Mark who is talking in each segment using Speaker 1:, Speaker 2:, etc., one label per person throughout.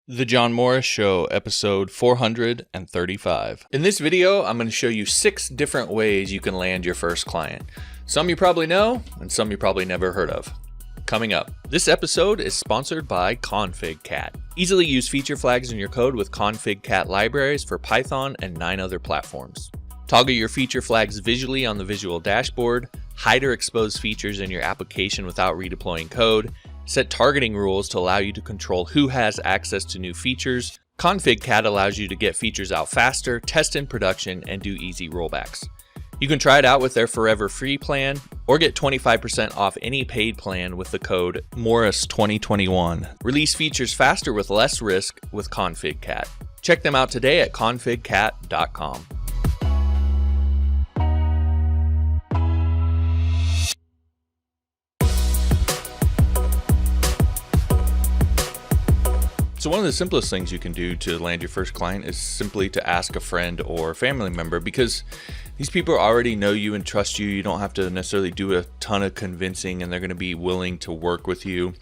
Speaker 1: The John Morris Show, episode 435. In this video, I'm going to show you 6 different ways you can land your first client. Some you probably know, and some you probably never heard of. Coming up, this episode is sponsored by ConfigCat. Easily use feature flags in your code with ConfigCat libraries for Python and 9 other platforms. Toggle your feature flags visually on the visual dashboard, hide or expose features in your application without redeploying code, set targeting rules to allow you to control who has access to new features. ConfigCat allows you to get features out faster, test in production, and do easy rollbacks. You can try it out with their forever free plan or get 25% off any paid plan with the code Morris2021. Release features faster with less risk with ConfigCat. Check them out today at configcat.com. So one of the simplest things you can do to land your first client is simply to ask a friend or family member, because these people already know you and trust you. You don't have to necessarily do a ton of convincing, and they're going to be willing to work with you.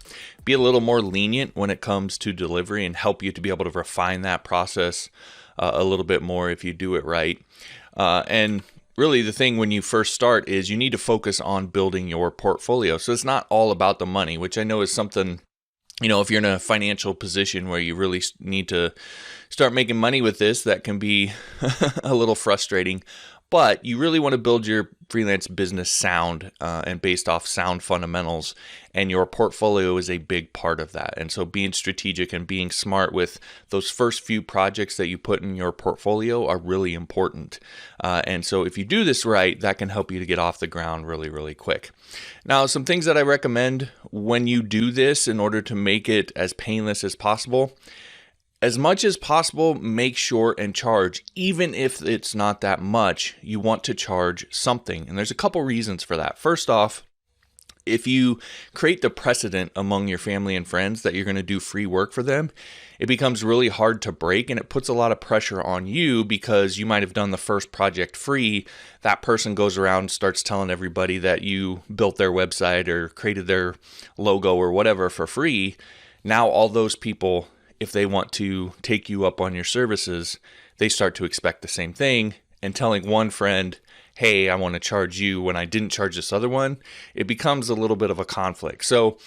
Speaker 1: Be a little more lenient when it comes to delivery and help you to be able to refine that process a little bit more if you do it right. And really the thing when you first start is you need to focus on building your portfolio. So it's not all about the money, which I know is something, if you're in a financial position where you really need to start making money with this, that can be a little frustrating. But you really want to build your freelance business sound and based off sound fundamentals, and your portfolio is a big part of that. And so being strategic and being smart with those first few projects that you put in your portfolio are really important. And so if you do this right, that can help you to get off the ground really, really quick. Now, some things that I recommend when you do this in order to make it as painless as possible. As much as possible, make sure and charge. Even if it's not that much, you want to charge something. And there's a couple reasons for that. First off, if you create the precedent among your family and friends that you're going to do free work for them, it becomes really hard to break, and it puts a lot of pressure on you because you might have done the first project free. That person goes around, starts telling everybody that you built their website or created their logo or whatever for free. Now all those people, if they want to take you up on your services, they start to expect the same thing, and telling one friend, hey, I want to charge you when I didn't charge this other one, it becomes a little bit of a conflict. So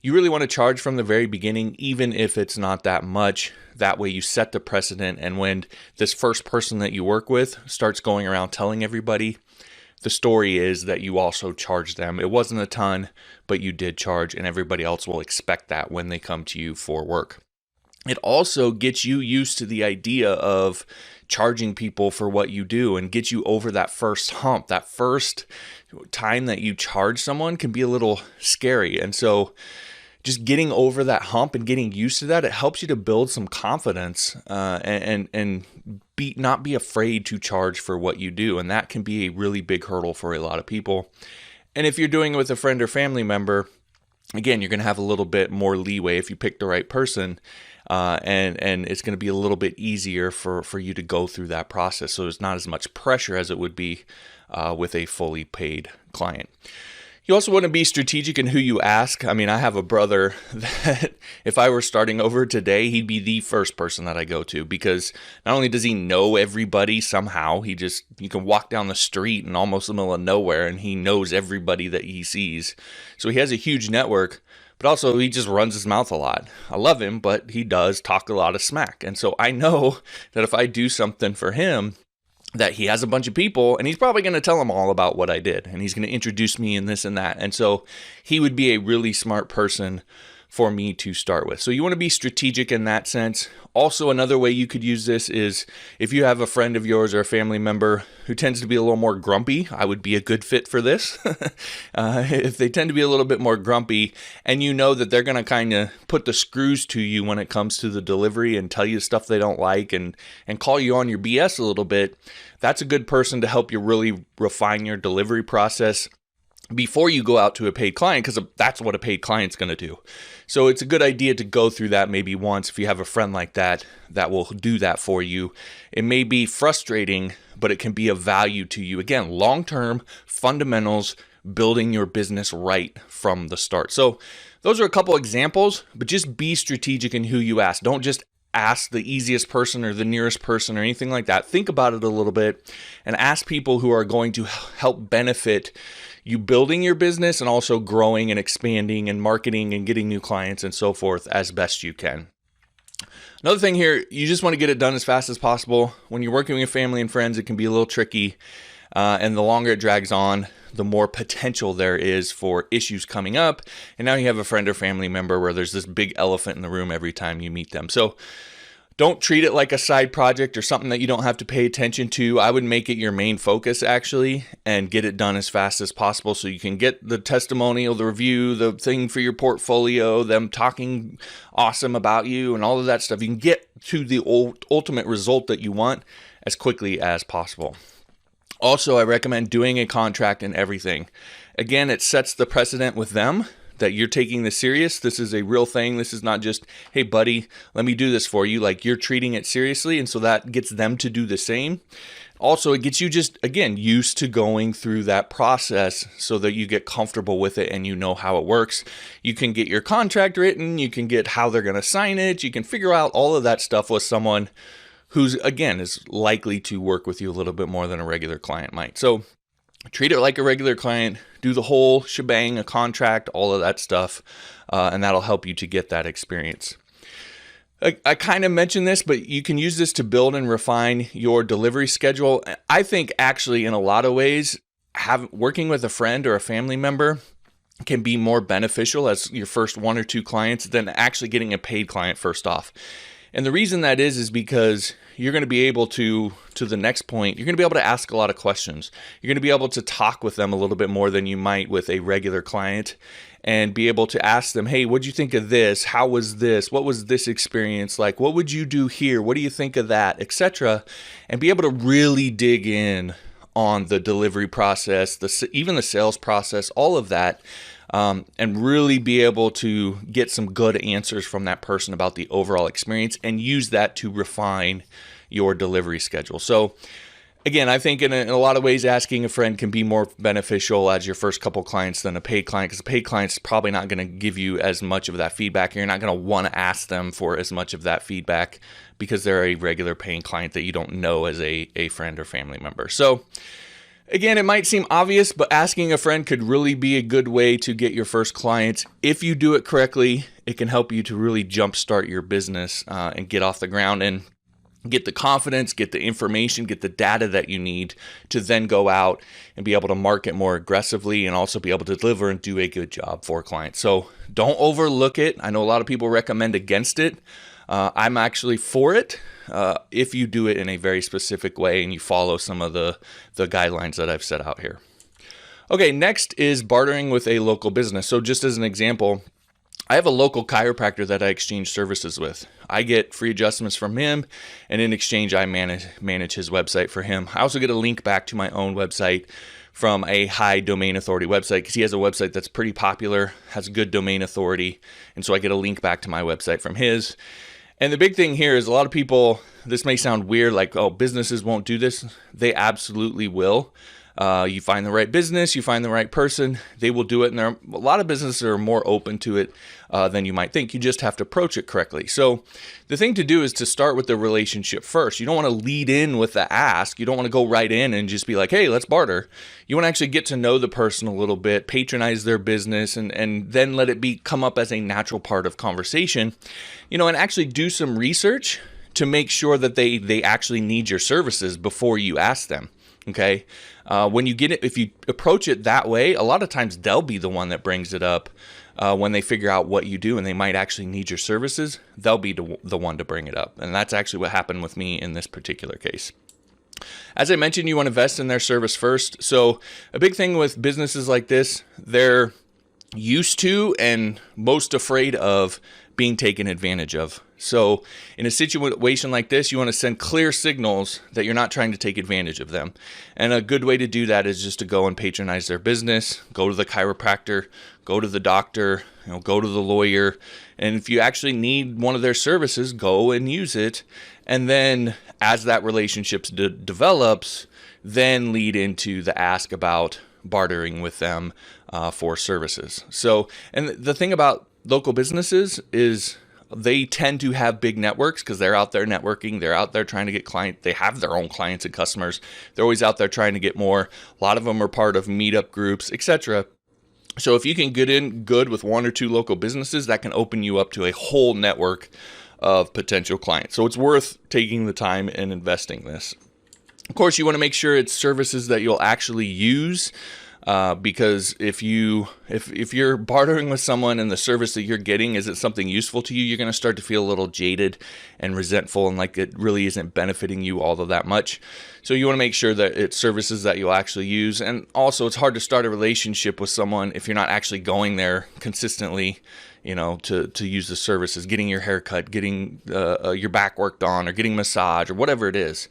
Speaker 1: you really want to charge from the very beginning, even if it's not that much. That way you set the precedent, and when this first person that you work with starts going around telling everybody, the story is that you also charged them. It wasn't a ton, but you did charge, and everybody else will expect that when they come to you for work. It also gets you used to the idea of charging people for what you do and gets you over that first hump. That first time that you charge someone can be a little scary. And so just getting over that hump and getting used to that, it helps you to build some confidence and not be afraid to charge for what you do. And that can be a really big hurdle for a lot of people. And if you're doing it with a friend or family member, again, you're going to have a little bit more leeway if you pick the right person. And it's going to be a little bit easier for you to go through that process. So there's not as much pressure as it would be with a fully paid client. You also want to be strategic in who you ask. I mean, I have a brother that if I were starting over today, he'd be the first person that I go to, because not only does he know everybody somehow, you can walk down the street and almost in the middle of nowhere and he knows everybody that he sees. So he has a huge network. But also, he just runs his mouth a lot. I love him, but he does talk a lot of smack. And so I know that if I do something for him, that he has a bunch of people, and he's probably going to tell them all about what I did. And he's going to introduce me in this and that. And so he would be a really smart person for me to start with. So you want to be strategic in that sense. Also, another way you could use this is if you have a friend of yours or a family member who tends to be a little more grumpy, I would be a good fit for this. If they tend to be a little bit more grumpy and you know that they're going to kind of put the screws to you when it comes to the delivery and tell you stuff they don't like and call you on your BS a little bit, that's a good person to help you really refine your delivery process before you go out to a paid client, because that's what a paid client's going to do. So it's a good idea to go through that maybe once if you have a friend like that will do that for you. It may be frustrating, but it can be of value to you. Again, long-term fundamentals, building your business right from the start. So those are a couple examples, but just be strategic in who you ask. Don't just ask the easiest person or the nearest person or anything like that. Think about it a little bit and ask people who are going to help benefit you building your business and also growing and expanding and marketing and getting new clients and so forth as best you can. Another thing here, you just want to get it done as fast as possible. When you're working with family and friends, it can be a little tricky. And the longer it drags on, the more potential there is for issues coming up. And now you have a friend or family member where there's this big elephant in the room every time you meet them. So don't treat it like a side project or something that you don't have to pay attention to. I would make it your main focus actually and get it done as fast as possible so you can get the testimonial, the review, the thing for your portfolio, them talking awesome about you and all of that stuff. You can get to the ultimate result that you want as quickly as possible. Also, I recommend doing a contract and everything. Again, it sets the precedent with them that you're taking this serious. This is a real thing. This is not just, hey, buddy, let me do this for you. Like, you're treating it seriously. And so that gets them to do the same. Also, it gets you just, again, used to going through that process so that you get comfortable with it and you know how it works. You can get your contract written. You can get how they're going to sign it. You can figure out all of that stuff with someone who's, again, is likely to work with you a little bit more than a regular client might. So treat it like a regular client, do the whole shebang, a contract, all of that stuff, and that'll help you to get that experience. I kind of mentioned this, but you can use this to build and refine your delivery schedule. I think actually in a lot of ways, working with a friend or a family member can be more beneficial as your first one or two clients than actually getting a paid client first off. And the reason that is because you're going to be able to the next point, you're going to be able to ask a lot of questions. You're going to be able to talk with them a little bit more than you might with a regular client and be able to ask them, hey, what'd you think of this? How was this? What was this experience like? What would you do here? What do you think of that? Etc. And be able to really dig in on the delivery process, even the sales process, all of that. And really be able to get some good answers from that person about the overall experience and use that to refine your delivery schedule. So again, I think in a lot of ways, asking a friend can be more beneficial as your first couple clients than a paid client, because a paid client's probably not going to give you as much of that feedback. You're not going to want to ask them for as much of that feedback because they're a regular paying client that you don't know as a friend or family member. So again, it might seem obvious, but asking a friend could really be a good way to get your first clients. If you do it correctly, it can help you to really jumpstart your business and get off the ground and get the confidence, get the information, get the data that you need to then go out and be able to market more aggressively and also be able to deliver and do a good job for clients. So don't overlook it. I know a lot of people recommend against it. I'm actually for it if you do it in a very specific way and you follow some of the guidelines that I've set out here. Okay, next is bartering with a local business. So just as an example, I have a local chiropractor that I exchange services with. I get free adjustments from him, and in exchange, I manage his website for him. I also get a link back to my own website from a high domain authority website because he has a website that's pretty popular, has good domain authority, and so I get a link back to my website from his. And the big thing here is a lot of people, this may sound weird, like, oh, businesses won't do this. They absolutely will. You find the right business, you find the right person, they will do it. And there are a lot of businesses that are more open to it than you might think. You just have to approach it correctly. So the thing to do is to start with the relationship first. You don't want to lead in with the ask. You don't want to go right in and just be like, hey, let's barter. You want to actually get to know the person a little bit, patronize their business, and then let it come up as a natural part of conversation, and actually do some research to make sure that they actually need your services before you ask them. Okay. When you get it, if you approach it that way, a lot of times they'll be the one that brings it up when they figure out what you do and they might actually need your services. They'll be the one to bring it up. And that's actually what happened with me in this particular case. As I mentioned, you want to invest in their service first. So a big thing with businesses like this, they're used to and most afraid of being taken advantage of. So in a situation like this, you want to send clear signals that you're not trying to take advantage of them. And a good way to do that is just to go and patronize their business, go to the chiropractor, go to the doctor, go to the lawyer. And if you actually need one of their services, go and use it. And then as that relationship develops, then lead into the ask about bartering with them for services. So, and the thing about local businesses is they tend to have big networks because they're out there networking. They're out there trying to get clients. They have their own clients and customers. They're always out there trying to get more. A lot of them are part of meetup groups, etc. So if you can get in good with one or two local businesses, that can open you up to a whole network of potential clients. So it's worth taking the time and investing this. Of course, you want to make sure it's services that you'll actually use. Because if you're bartering with someone and the service that you're getting isn't something useful to you, you're going to start to feel a little jaded and resentful and like it really isn't benefiting you all of that much. So you want to make sure that it's services that you'll actually use. And also, it's hard to start a relationship with someone if you're not actually going there consistently, to use the services, getting your hair cut, getting your back worked on, or getting massage, or whatever it is.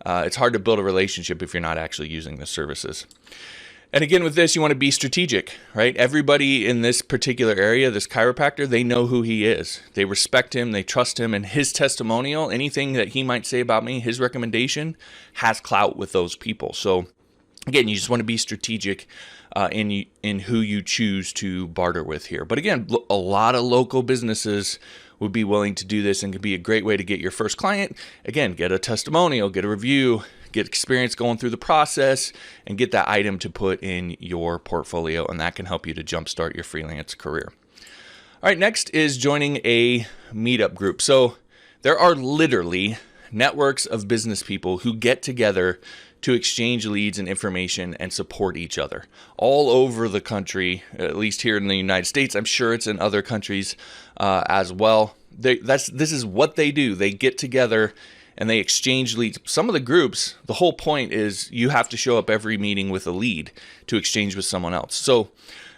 Speaker 1: It's hard to build a relationship if you're not actually using the services. And again, with this, you want to be strategic, right? Everybody in this particular area, this chiropractor, they know who he is. They respect him, they trust him, and his testimonial, anything that he might say about me, his recommendation, has clout with those people. So again, you just want to be strategic in who you choose to barter with here. But again, a lot of local businesses would be willing to do this and could be a great way to get your first client. Again, get a testimonial, get a review, get experience going through the process, and get that item to put in your portfolio, and that can help you to jumpstart your freelance career. All right, next is joining a meetup group. So there are literally networks of business people who get together to exchange leads and information and support each other all over the country, at least here in the United States. I'm sure it's in other countries as well. This is what they do. They get together and they exchange leads. Some of the groups, the whole point is you have to show up every meeting with a lead to exchange with someone else. So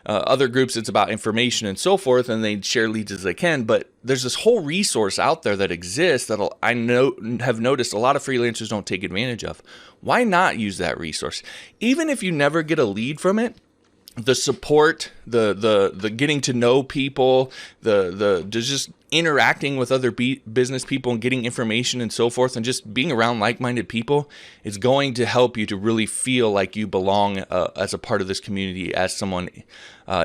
Speaker 1: other groups, it's about information and so forth, and they share leads as they can. But there's this whole resource out there that exists that have noticed a lot of freelancers don't take advantage of. Why not use that resource? Even if you never get a lead from it, the support, the getting to know people, the just interacting with other business people and getting information and so forth, and just being around like-minded people is going to help you to really feel like you belong as a part of this community, as someone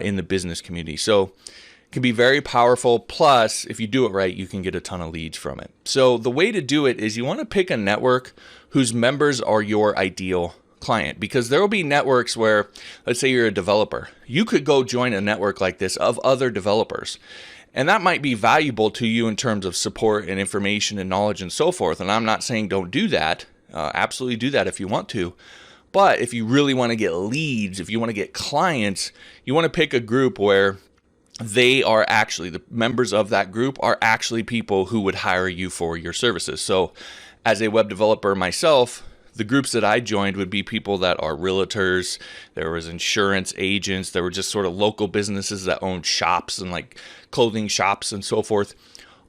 Speaker 1: in the business community. So it can be very powerful. Plus, if you do it right, you can get a ton of leads from it. So the way to do it is you want to pick a network whose members are your ideal client, because there will be networks where, let's say you're a developer, you could go join a network like this of other developers, and that might be valuable to you in terms of support and information and knowledge and so forth. And I'm not saying don't do that. Absolutely do that if you want to. But if you really want to get leads, if you want to get clients, you want to pick a group where they are actually, the members of that group are actually people who would hire you for your services. So as a web developer myself, the groups that I joined would be people that are realtors, there was insurance agents, there were just sort of local businesses that owned shops and like clothing shops and so forth.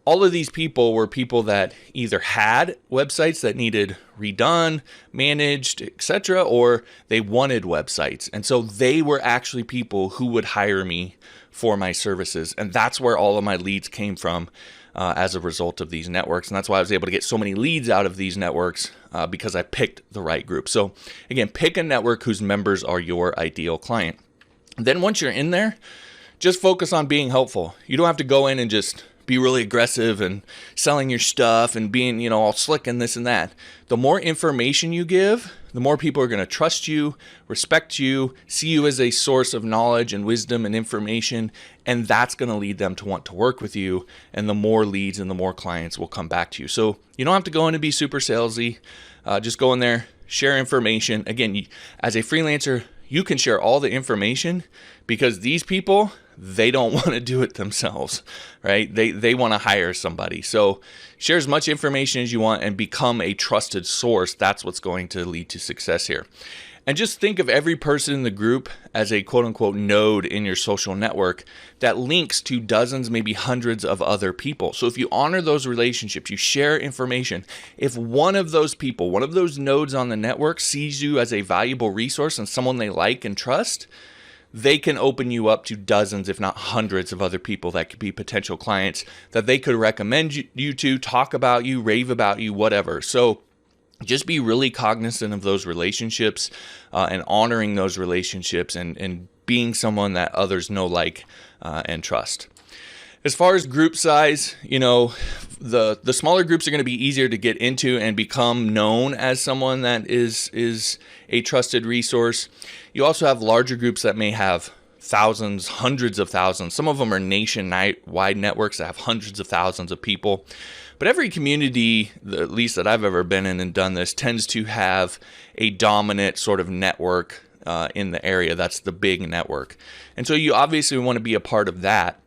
Speaker 1: All of these people were people that either had websites that needed redone, managed, etc., or they wanted websites. And so they were actually people who would hire me for my services. And that's where all of my leads came from as a result of these networks. And that's why I was able to get so many leads out of these networks because I picked the right group. So again, pick a network whose members are your ideal client. Then once you're in there, just focus on being helpful. You don't have to go in and just be really aggressive and selling your stuff and being, all slick and this and that. The more information you give, the more people are going to trust you, respect you, see you as a source of knowledge and wisdom and information, and that's going to lead them to want to work with you, and the more leads and the more clients will come back to you. So you don't have to go in and be super salesy. Just go in there, share information. Again, as a freelancer, you can share all the information because these people, they don't want to do it themselves, right? They want to hire somebody. So share as much information as you want and become a trusted source. That's what's going to lead to success here. And just think of every person in the group as a quote unquote node in your social network that links to dozens, maybe hundreds of other people. So if you honor those relationships, you share information. If one of those people, one of those nodes on the network sees you as a valuable resource and someone they like and trust, they can open you up to dozens, if not hundreds of other people that could be potential clients that they could recommend you to, talk about you, rave about you, whatever. So just be really cognizant of those relationships and honoring those relationships and being someone that others know, like, and trust. As far as group size, the smaller groups are going to be easier to get into and become known as someone that is a trusted resource. You also have larger groups that may have thousands, hundreds of thousands. Some of them are nationwide networks that have hundreds of thousands of people. But every community, at least that I've ever been in and done this, tends to have a dominant sort of network in the area. That's the big network. And so you obviously want to be a part of that.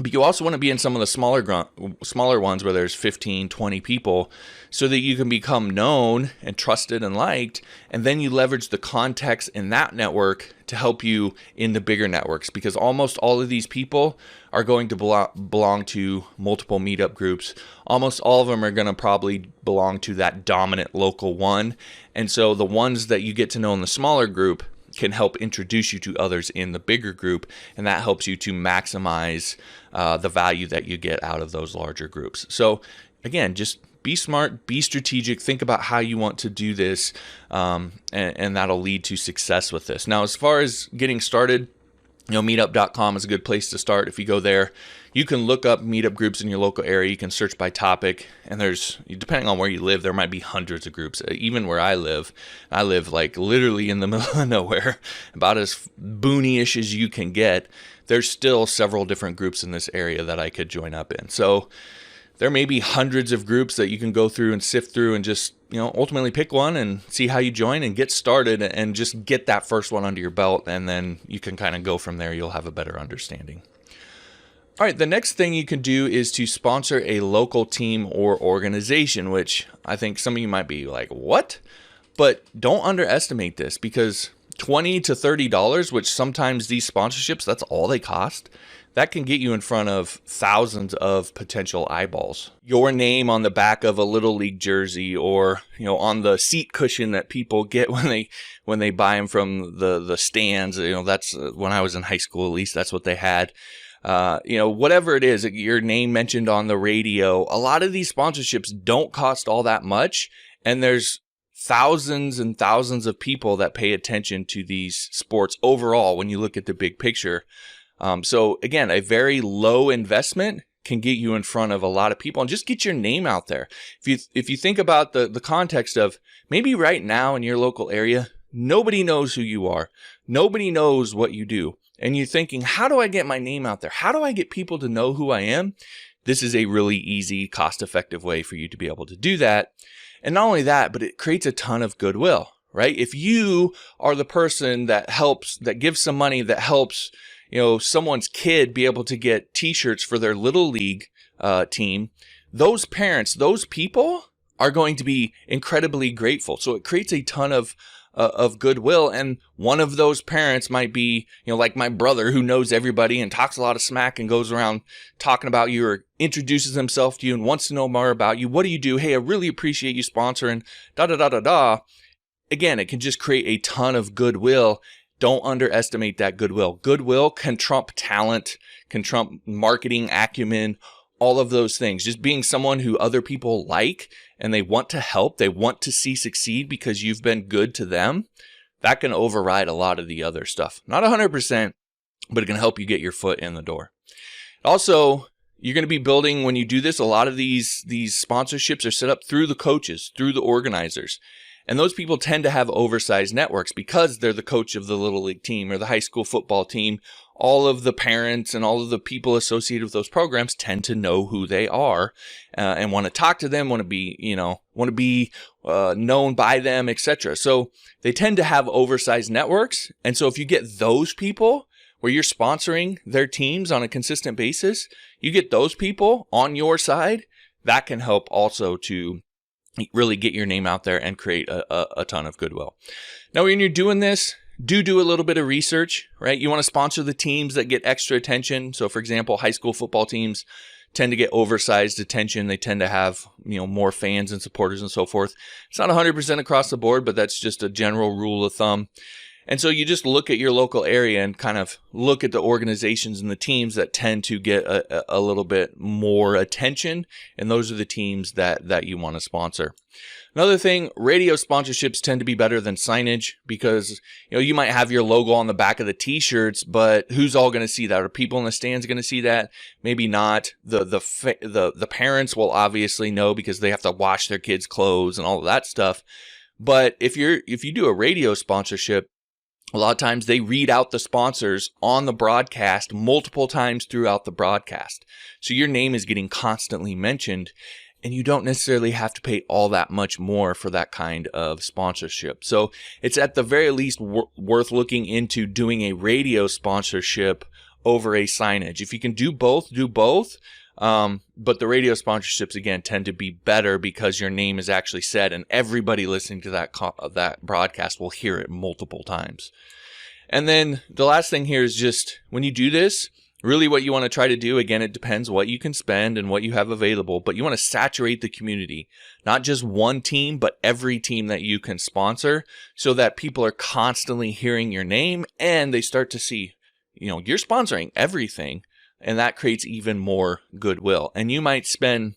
Speaker 1: But you also want to be in some of the smaller ones where there's 15, 20 people, so that you can become known and trusted and liked, and then you leverage the context in that network to help you in the bigger networks, because almost all of these people are going to belong to multiple meetup groups. Almost all of them are going to probably belong to that dominant local one, and so the ones that you get to know in the smaller group can help introduce you to others in the bigger group, and that helps you to maximize the value that you get out of those larger groups. So again, just be smart, be strategic, think about how you want to do this, and that'll lead to success with this. Now, as far as getting started, meetup.com is a good place to start. If you go there, you can look up meetup groups in your local area. You can search by topic, and there's, depending on where you live, there might be hundreds of groups. Even where I live like literally in the middle of nowhere, about as boony-ish as you can get. There's still several different groups in this area that I could join up in. So there may be hundreds of groups that you can go through and sift through and just, ultimately pick one and see how you join and get started and just get that first one under your belt. And then you can kind of go from there. You'll have a better understanding. All right, the next thing you can do is to sponsor a local team or organization, which I think some of you might be like, what? But don't underestimate this, because $20 to $30, which sometimes these sponsorships, that's all they cost, that can get you in front of thousands of potential eyeballs. Your name on the back of a Little League jersey, or on the seat cushion that people get when they buy them from the stands. That's when I was in high school, at least that's what they had. Whatever it is, your name mentioned on the radio. A lot of these sponsorships don't cost all that much, and there's thousands and thousands of people that pay attention to these sports overall when you look at the big picture. So again, a very low investment can get you in front of a lot of people and just get your name out there. If you think about the context of maybe right now in your local area, nobody knows who you are. Nobody knows what you do. And you're thinking, how do I get my name out there? How do I get people to know who I am? This is a really easy, cost-effective way for you to be able to do that. And not only that, but it creates a ton of goodwill, right? If you are the person that gives some money, that helps someone's kid be able to get t-shirts for their little league team, those parents, those people are going to be incredibly grateful. So it creates a ton of goodwill. And one of those parents might be, like my brother, who knows everybody and talks a lot of smack and goes around talking about you, or introduces himself to you and wants to know more about you. What do you do? Hey, I really appreciate you sponsoring, Again, it can just create a ton of goodwill. Don't underestimate that goodwill. Goodwill can trump talent, can trump marketing acumen, all of those things. Just being someone who other people like and they want to help, they want to see succeed because you've been good to them, that can override a lot of the other stuff. Not 100%, but it can help you get your foot in the door. Also, you're going to be building, when you do this, a lot of these sponsorships are set up through the coaches, through the organizers. And those people tend to have oversized networks because they're the coach of the Little League team or the high school football team. All of the parents and all of the people associated with those programs tend to know who they are and want to talk to them, want to be known by them, etc. So they tend to have oversized networks. And so if you get those people where you're sponsoring their teams on a consistent basis, you get those people on your side, that can help also to really get your name out there and create a ton of goodwill. Now, when you're doing this, do a little bit of research, right? You want to sponsor the teams that get extra attention. So, for example, high school football teams tend to get oversized attention. They tend to have, more fans and supporters and so forth. It's not 100% across the board, but that's just a general rule of thumb. And so you just look at your local area and kind of look at the organizations and the teams that tend to get a little bit more attention. And those are the teams that you want to sponsor. Another thing, radio sponsorships tend to be better than signage because, you might have your logo on the back of the t-shirts, but who's all going to see that? Are people in the stands going to see that? Maybe not. The parents will obviously know because they have to wash their kids' clothes and all of that stuff. But if you do a radio sponsorship, a lot of times they read out the sponsors on the broadcast multiple times throughout the broadcast. So your name is getting constantly mentioned, and you don't necessarily have to pay all that much more for that kind of sponsorship. So it's at the very least worth looking into doing a radio sponsorship over a signage. If you can do both, do both. But the radio sponsorships, again, tend to be better because your name is actually said and everybody listening to that broadcast will hear it multiple times. And then the last thing here is just when you do this, really what you want to try to do, again, it depends what you can spend and what you have available, but you want to saturate the community, not just one team, but every team that you can sponsor so that people are constantly hearing your name and they start to see, you're sponsoring everything. And that creates even more goodwill. And you might spend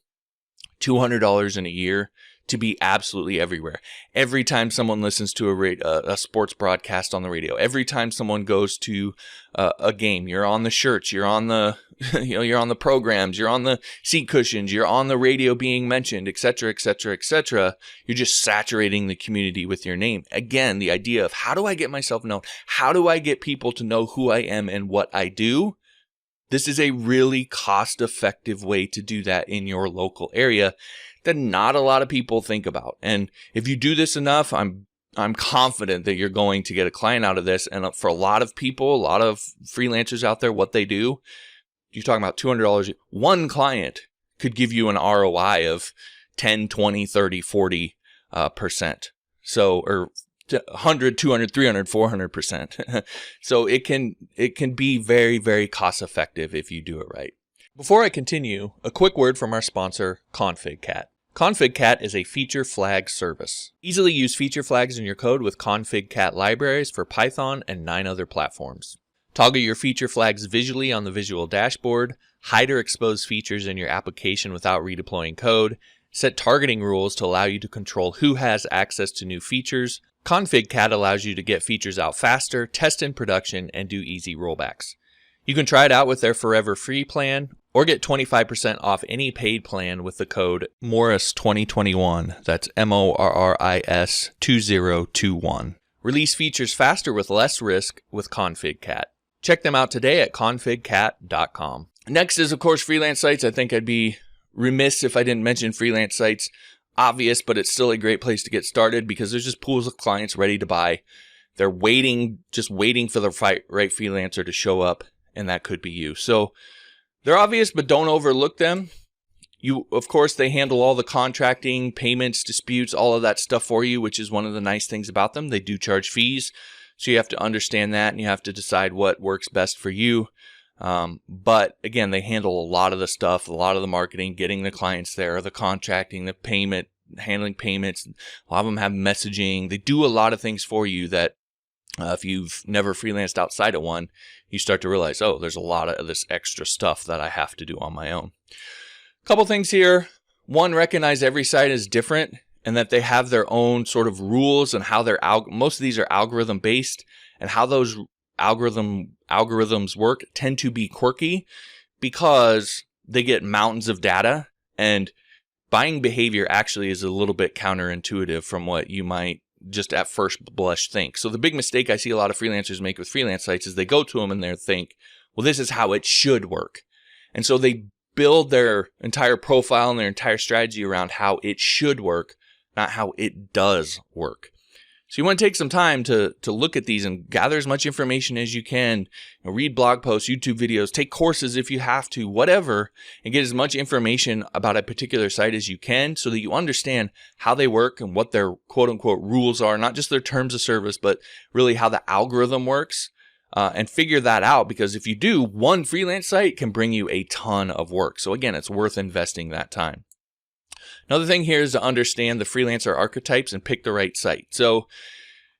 Speaker 1: $200 in a year to be absolutely everywhere. Every time someone listens to a sports broadcast on the radio, every time someone goes to a game, you're on the shirts, you're on the you're on the programs, you're on the seat cushions, you're on the radio being mentioned, etc., etc., etc. You're just saturating the community with your name. Again, the idea of how do I get myself known? How do I get people to know who I am and what I do? This is a really cost-effective way to do that in your local area that not a lot of people think about. And if you do this enough, I'm confident that you're going to get a client out of this. And for a lot of people, a lot of freelancers out there, what they do, you're talking about $200. One client could give you an ROI of 10, 20, 30, 40%. Or 100, 200, 300, 400%. So it can be very, very cost effective if you do it right. Before I continue, a quick word from our sponsor, ConfigCat. ConfigCat is a feature flag service. Easily use feature flags in your code with ConfigCat libraries for Python and 9 other platforms. Toggle your feature flags visually on the visual dashboard, hide or expose features in your application without redeploying code, set targeting rules to allow you to control who has access to new features. ConfigCat allows you to get features out faster, test in production, and do easy rollbacks. You can try it out with their forever free plan, or get 25% off any paid plan with the code Morris2021. That's MORRIS 2021. Release features faster with less risk with ConfigCat. Check them out today at configcat.com. Next is, of course, Freelance Sites. I think I'd be remiss if I didn't mention Freelance Sites. Obvious, but it's still a great place to get started because there's just pools of clients ready to buy. They're just waiting for the right freelancer to show up, and that could be you. So they're obvious, but don't overlook them. Of course, they handle all the contracting, payments, disputes, all of that stuff for you, which is one of the nice things about them. They do charge fees, so you have to understand that, and you have to decide what works best for you. But again, they handle a lot of the stuff, a lot of the marketing, getting the clients there, the contracting, the payment, handling payments. A lot of them have messaging. They do a lot of things for you that if you've never freelanced outside of one, you start to realize, oh, there's a lot of this extra stuff that I have to do on my own. A couple things here. One, recognize every site is different and that they have their own sort of rules and how most of these are algorithm based, and how those algorithms work tend to be quirky because they get mountains of data, and buying behavior actually is a little bit counterintuitive from what you might just at first blush think. So the big mistake I see a lot of freelancers make with Freelance Sites is they go to them and they think, well, this is how it should work. And so they build their entire profile and their entire strategy around how it should work, not how it does work. So you want to take some time to look at these and gather as much information as you can. Read blog posts, YouTube videos, take courses if you have to, whatever, and get as much information about a particular site as you can so that you understand how they work and what their quote-unquote rules are, not just their terms of service, but really how the algorithm works, and figure that out, because if you do, one freelance site can bring you a ton of work. So again, it's worth investing that time. Another thing here is to understand the freelancer archetypes and pick the right site. So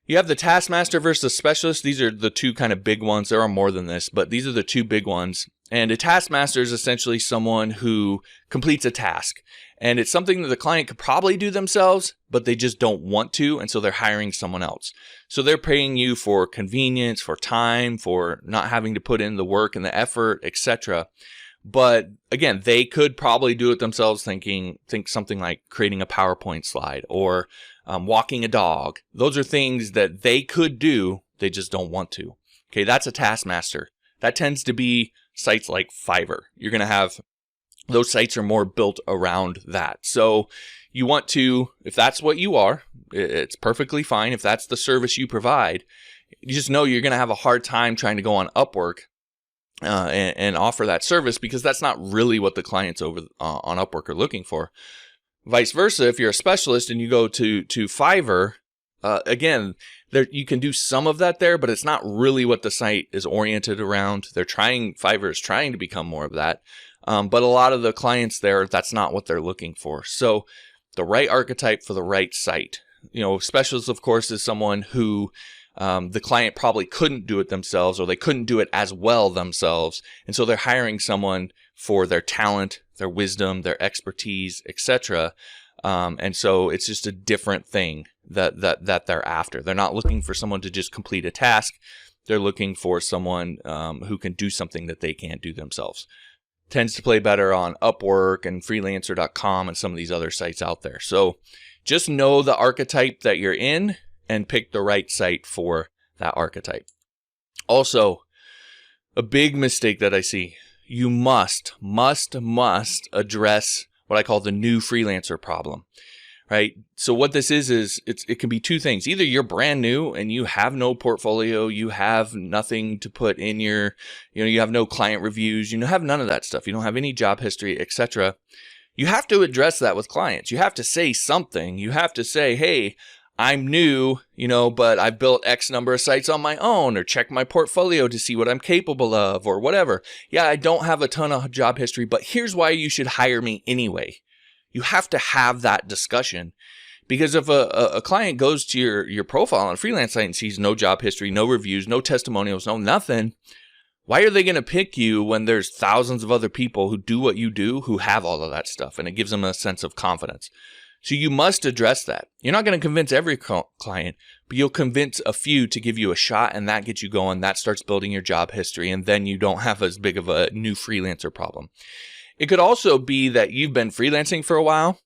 Speaker 1: You have the taskmaster versus the specialist. These are the two kind of big ones. There are more than this, but these are the two big ones. And a taskmaster is essentially someone who completes a task. And it's something that the client could probably do themselves, but they just don't want to. And so they're hiring someone else. So they're paying you for convenience, for time, for not having to put in the work and the effort, etc. But again, they could probably do it themselves, think something like creating a PowerPoint slide or walking a dog. Those are things that they could do, they just don't want to. Okay, that's a taskmaster. That tends to be sites like Fiverr. You're going to have, those sites are more built around that. So you want to, if that's what you are, it's perfectly fine. If that's the service you provide, you just know you're going to have a hard time trying to go on Upwork and offer that service, because that's not really what the clients over on Upwork are looking for. Vice versa, if you're a specialist and you go to Fiverr, again, there you can do some of that there, but it's not really what the site is oriented around. Fiverr is trying to become more of that, but a lot of the clients there, that's not what they're looking for. So the right archetype for the right site. Specialist, of course, is someone who the client probably couldn't do it themselves, or they couldn't do it as well themselves, and so they're hiring someone for their talent, their wisdom, their expertise, etc. And so it's just a different thing that they're after. They're not looking for someone to just complete a task. They're looking for someone who can do something that they can't do themselves. Tends to play better on Upwork and freelancer.com and some of these other sites out there. So just know the archetype that you're in and pick the right site for that archetype. Also, a big mistake that I see, you must address what I call the new freelancer problem, right? So what this is it can be two things. Either you're brand new and you have no portfolio, you have nothing to put in your, you have no client reviews, you have none of that stuff. You don't have any job history, etc. You have to address that with clients. You have to say something. You have to say, hey, I'm new, but I've built X number of sites on my own, or check my portfolio to see what I'm capable of, or whatever. Yeah, I don't have a ton of job history, but here's why you should hire me anyway. You have to have that discussion, because if a client goes to your profile on a freelance site and sees no job history, no reviews, no testimonials, no nothing, why are they going to pick you when there's thousands of other people who do what you do, who have all of that stuff? And it gives them a sense of confidence. So you must address that. You're not going to convince every client, but you'll convince a few to give you a shot, and that gets you going. That starts building your job history, and then you don't have as big of a new freelancer problem. It could also be that you've been freelancing for a while.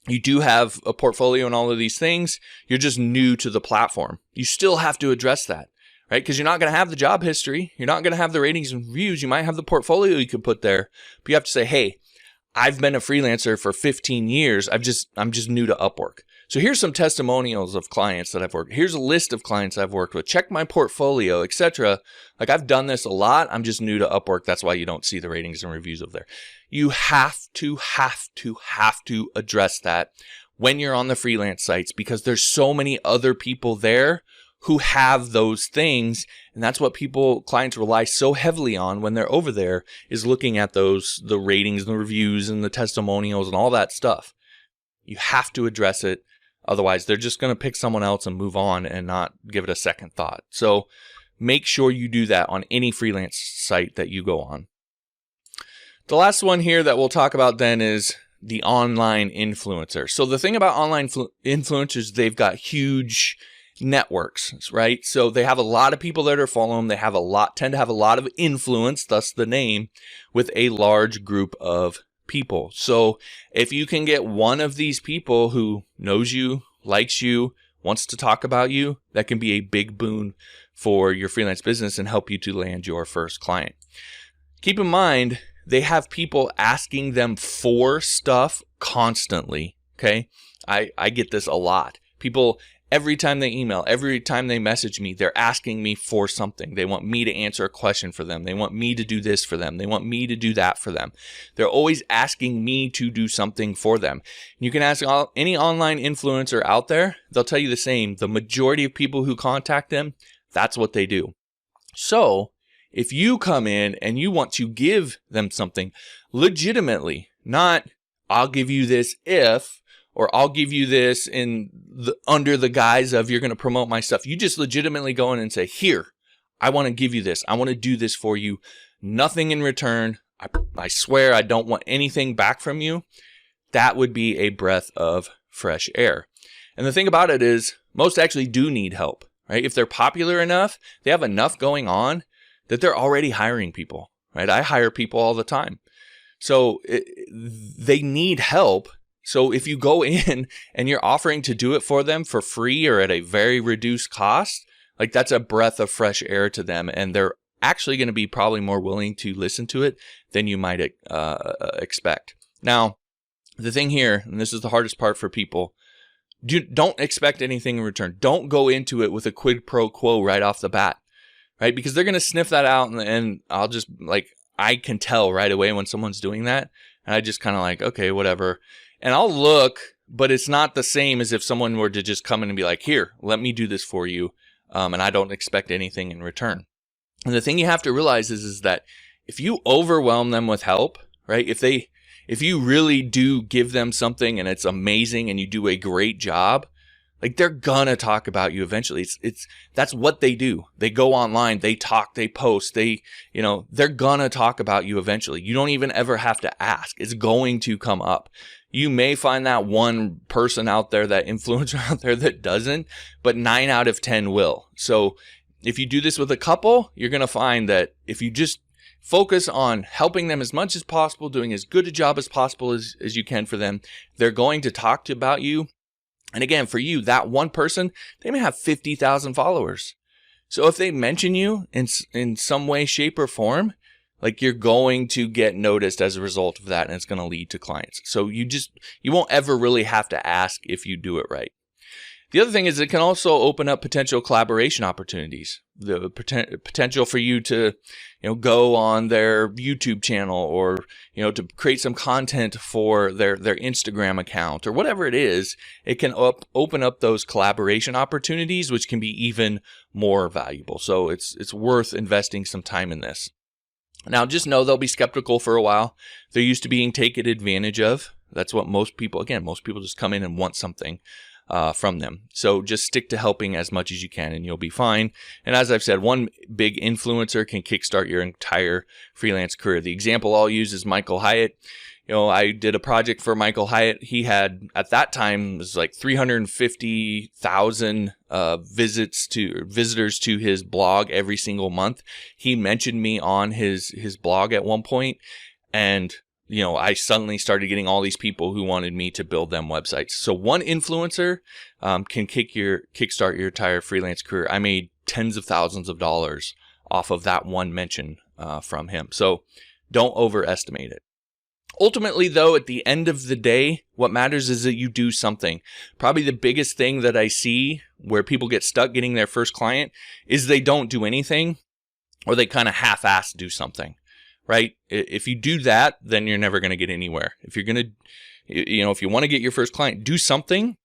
Speaker 1: You do have a portfolio and all of these things. You're just new to the platform. You still have to address that, right? Because you're not going to have the job history. You're not going to have the ratings and reviews. You might have the portfolio you could put there, but you have to say, hey, I've been a freelancer for 15 years. I'm just new to Upwork. So here's some testimonials of clients that I've worked. Here's a list of clients I've worked with. Check my portfolio, etc. Like, I've done this a lot. I'm just new to Upwork. That's why you don't see the ratings and reviews over there. You have to address that when you're on the freelance sites, because there's so many other people there who have those things. And that's what clients rely so heavily on when they're over there, is looking at the ratings and the reviews and the testimonials and all that stuff. You have to address it. Otherwise, they're just going to pick someone else and move on and not give it a second thought. So make sure you do that on any freelance site that you go on. The last one here that we'll talk about then is the online influencer. So the thing about online influencers, they've got huge networks, right? So they have a lot of people that are following them. They tend to have a lot of influence, thus the name, with a large group of people. So if you can get one of these people who knows you, likes you, wants to talk about you, that can be a big boon for your freelance business and help you to land your first client. Keep in mind, they have people asking them for stuff constantly. Okay. I get this a lot. People, every time they email, every time they message me, they're asking me for something. They want me to answer a question for them. They want me to do this for them. They want me to do that for them. They're always asking me to do something for them. You can ask any online influencer out there. They'll tell you the same. The majority of people who contact them, that's what they do. So if you come in and you want to give them something legitimately, not I'll give you this if, or I'll give you this under the guise of you're going to promote my stuff. You just legitimately go in and say, here, I want to give you this. I want to do this for you. Nothing in return. I swear I don't want anything back from you. That would be a breath of fresh air. And the thing about it is most actually do need help, right? If they're popular enough, they have enough going on that they're already hiring people, right? I hire people all the time. So they need help. So if you go in and you're offering to do it for them for free or at a very reduced cost, like that's a breath of fresh air to them. And they're actually going to be probably more willing to listen to it than you might expect. Now, the thing here, and this is the hardest part for people, don't expect anything in return. Don't go into it with a quid pro quo right off the bat, right? Because they're going to sniff that out, and I'll just I can tell right away when someone's doing that. And I just kind of like, okay, whatever. And I'll look, but it's not the same as if someone were to just come in and be like, here, let me do this for you. And I don't expect anything in return. And the thing you have to realize is that if you overwhelm them with help, right? If you really do give them something and it's amazing and you do a great job, like they're gonna talk about you eventually. That's what they do. They go online, they talk, they post, they're gonna talk about you eventually. You don't even ever have to ask. It's going to come up. You may find that one person out there, that influencer out there that doesn't, but 9 out of 10 will. So if you do this with a couple, you're gonna find that if you just focus on helping them as much as possible, doing as good a job as possible as you can for them, they're going to talk about you. And again, for you, that one person, they may have 50,000 followers. So if they mention you in some way, shape, or form, like you're going to get noticed as a result of that, and it's going to lead to clients. So you won't ever really have to ask if you do it right. The other thing is it can also open up potential collaboration opportunities. The potential for you to, go on their YouTube channel or, to create some content for their Instagram account or whatever it is. It can open up those collaboration opportunities, which can be even more valuable. So it's worth investing some time in this. Now, just know they'll be skeptical for a while. They're used to being taken advantage of. That's what most people just come in and want something from them. So just stick to helping as much as you can and you'll be fine. And as I've said, one big influencer can kickstart your entire freelance career. The example I'll use is Michael Hyatt. I did a project for Michael Hyatt. He had, at that time, it was like 350,000 visitors to his blog every single month. He mentioned me on his blog at one point, and I suddenly started getting all these people who wanted me to build them websites. So one influencer can kickstart your entire freelance career. I made tens of thousands of dollars off of that one mention from him. So don't overestimate it. Ultimately, though, at the end of the day, what matters is that you do something. Probably the biggest thing that I see where people get stuck getting their first client is they don't do anything, or they kind of half-ass do something. Right? If you do that, then you're never going to get anywhere. If you're going to, if you want to get your first client, do something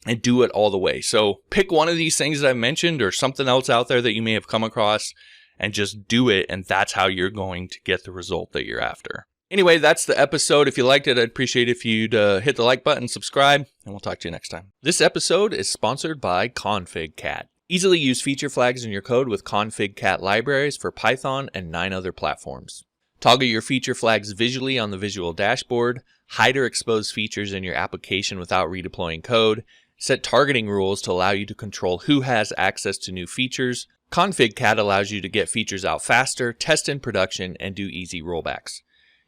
Speaker 1: and do it all the way. So pick one of these things that I mentioned or something else out there that you may have come across and just do it. And that's how you're going to get the result that you're after. Anyway, that's the episode. If you liked it, I'd appreciate if you'd hit the like button, subscribe, and we'll talk to you next time. This episode is sponsored by ConfigCat. Easily use feature flags in your code with ConfigCat libraries for Python and 9 other platforms. Toggle your feature flags visually on the visual dashboard, hide or expose features in your application without redeploying code, set targeting rules to allow you to control who has access to new features. ConfigCat allows you to get features out faster, test in production, and do easy rollbacks.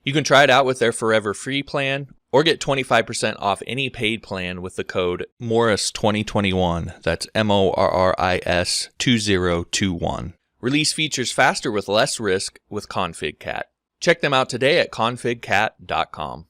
Speaker 1: You can try it out with their forever free plan or get 25% off any paid plan with the code Morris2021. That's MORRIS 2021. Release features faster with less risk with ConfigCat. Check them out today at configcat.com.